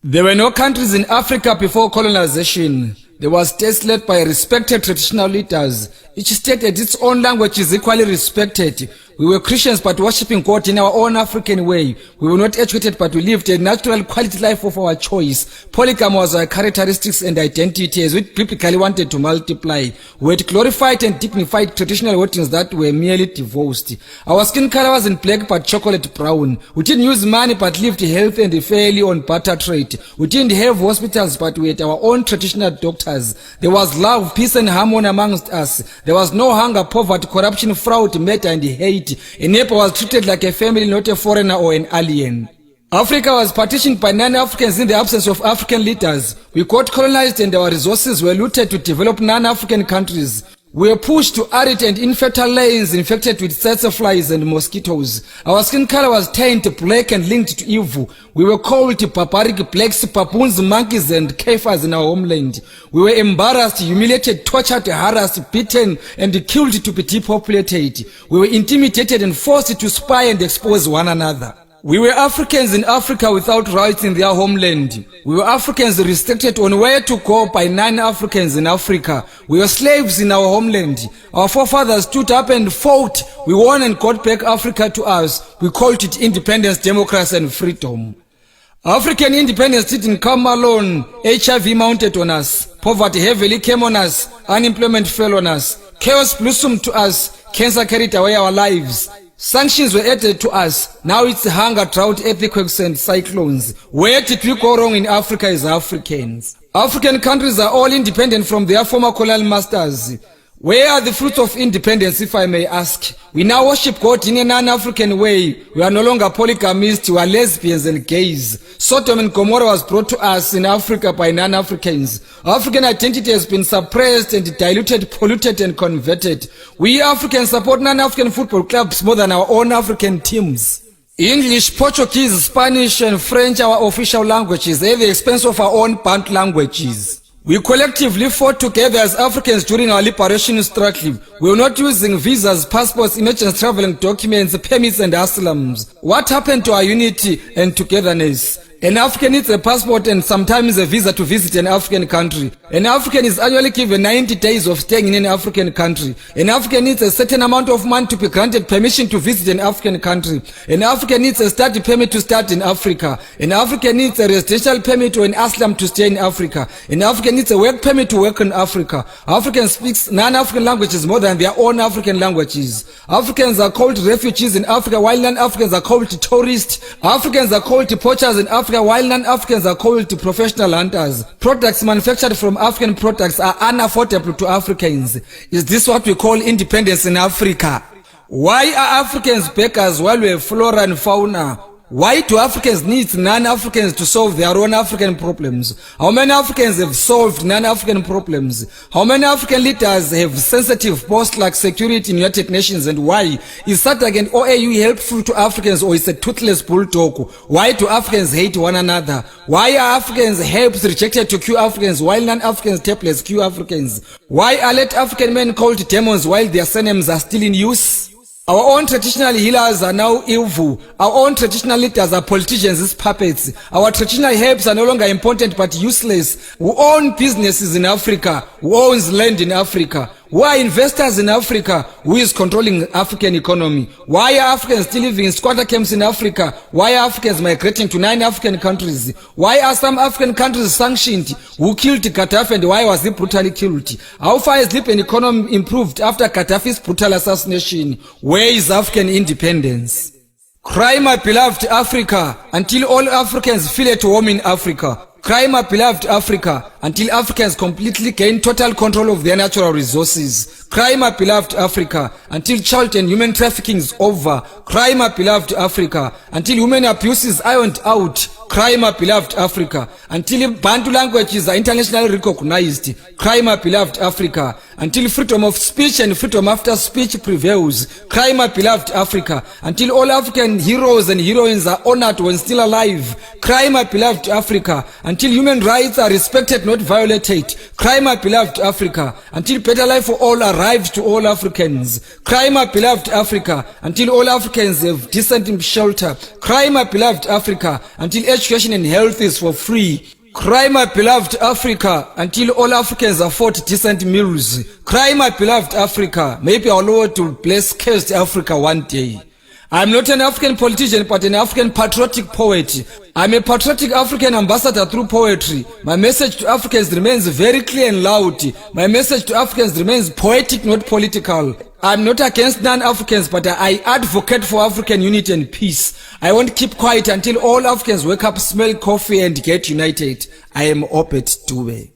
There were no countries in Africa before colonization. There was states led by respected traditional leaders. Each state had its own language is equally respected. We were Christians but worshipping God in our own African way. We were not educated but we lived a natural quality life of our choice. Polygamy was our characteristics and identity as we biblically wanted to multiply. We had glorified and dignified traditional weddings that were merely divorced. Our skin color wasn't black but chocolate brown. We didn't use money but lived healthy and fairly on barter trade. We didn't have hospitals but we had our own traditional doctors. There was love, peace and harmony amongst us. There was no hunger, poverty, corruption, fraud, murder and hate. A neighbor was treated like a family, not a foreigner or an alien. Africa was partitioned by non-Africans in the absence of African leaders. We got colonized and our resources were looted to develop non-African countries. We were pushed to arid and infertile lands infected with tsetse flies and mosquitoes. Our skin color was tanned black and linked to evil. We were called barbaric blacks, baboons, monkeys and kafirs in our homeland. We were embarrassed, humiliated, tortured, harassed, beaten and killed to be depopulated. We were intimidated and forced to spy and expose one another. We were Africans in Africa without rights in their homeland. We were Africans restricted on where to go by non-Africans in Africa. We were slaves in our homeland. Our forefathers stood up and fought. We won and got back Africa to us. We called it independence, democracy and freedom. African independence didn't come alone. HIV mounted on us. Poverty heavily came on us. Unemployment fell on us. Chaos blossomed to us. Cancer carried away our lives. Sanctions were added to us. Now it's hunger, drought, earthquakes and cyclones. Where did we go wrong in Africa as Africans? African countries are all independent from their former colonial masters. Where are the fruits of independence, if I may ask? We now worship God in a non-African way. We are no longer polygamists, we are lesbians and gays. Sodom and Gomorrah was brought to us in Africa by non-Africans. African identity has been suppressed and diluted, polluted and converted. We Africans support non-African football clubs more than our own African teams. English, Portuguese, Spanish and French are our official languages at the expense of our own Bantu languages. We collectively fought together as Africans during our liberation struggle. We were not using visas, passports, emergency traveling documents, permits and asylums. What happened to our unity and togetherness? An African needs a passport and sometimes a visa to visit an African country. An African is annually given 90 days of staying in an African country. An African needs a certain amount of money to be granted permission to visit an African country. An African needs a study permit to study in Africa. An African needs a residential permit or an asylum to stay in Africa. An African needs a work permit to work in Africa. African speaks non-African languages more than their own African languages. Africans are called refugees in Africa while non-Africans are called tourists. Africans are called poachers in Africa while non-Africans are called professional hunters. Products manufactured from African products are unaffordable to Africans. Is this what we call independence in Africa? Why are Africans beggars while we have flora and fauna? Why do Africans need non-Africans to solve their own African problems? How many Africans have solved non-African problems? How many African leaders have sensitive posts like security in United Nations, and why? Is SADC and OAU helpful to Africans or is a toothless bulldog? Why do Africans hate one another? Why are Africans herbs rejected to cure Africans while non-Africans tablets cure Africans? Why are late African men called demons while their surnames are still in use? Our own traditional healers are now evil. Our own traditional leaders are politicians as puppets. Our traditional herbs are no longer important but useless. Who own businesses in Africa? Who owns land in Africa? Who are investors in Africa? Who is controlling African economy? Why are Africans still living in squatter camps in Africa? Why are Africans migrating to 9 African countries? Why are some African countries sanctioned? Who killed Gaddafi and why was he brutally killed? How far has Libyan economy improved after Gaddafi's brutal assassination? Where is African independence? Cry, my beloved Africa, until all Africans feel at home in Africa. Cry, my beloved Africa, until Africans completely gain total control of their natural resources. Cry, my beloved Africa, until child and human trafficking is over. Cry, my beloved Africa, until human abuse is ironed out. Cry, my beloved Africa, until Bantu languages are internationally recognized. Cry, my beloved Africa, until freedom of speech and freedom after speech prevails. Cry, my beloved Africa, until all African heroes and heroines are honored when still alive. Cry, my beloved Africa, until human rights are respected, not violated. Cry, my beloved Africa, until better life for all arrives to all Africans. Cry, my beloved Africa, until all Africans have decent shelter. Cry, my beloved Africa, until education and health is for free. Cry, my beloved Africa, until all Africans afford decent meals. Cry, my beloved Africa. Maybe our Lord will bless cursed Africa one day. I'm not an African politician, but an African patriotic poet. I'm a patriotic African ambassador through poetry. My message to Africans remains very clear and loud. My message to Africans remains poetic, not political. I'm not against non-Africans, but I advocate for African unity and peace. I won't keep quiet until all Africans wake up, smell coffee, and get united. I am Opet Dube.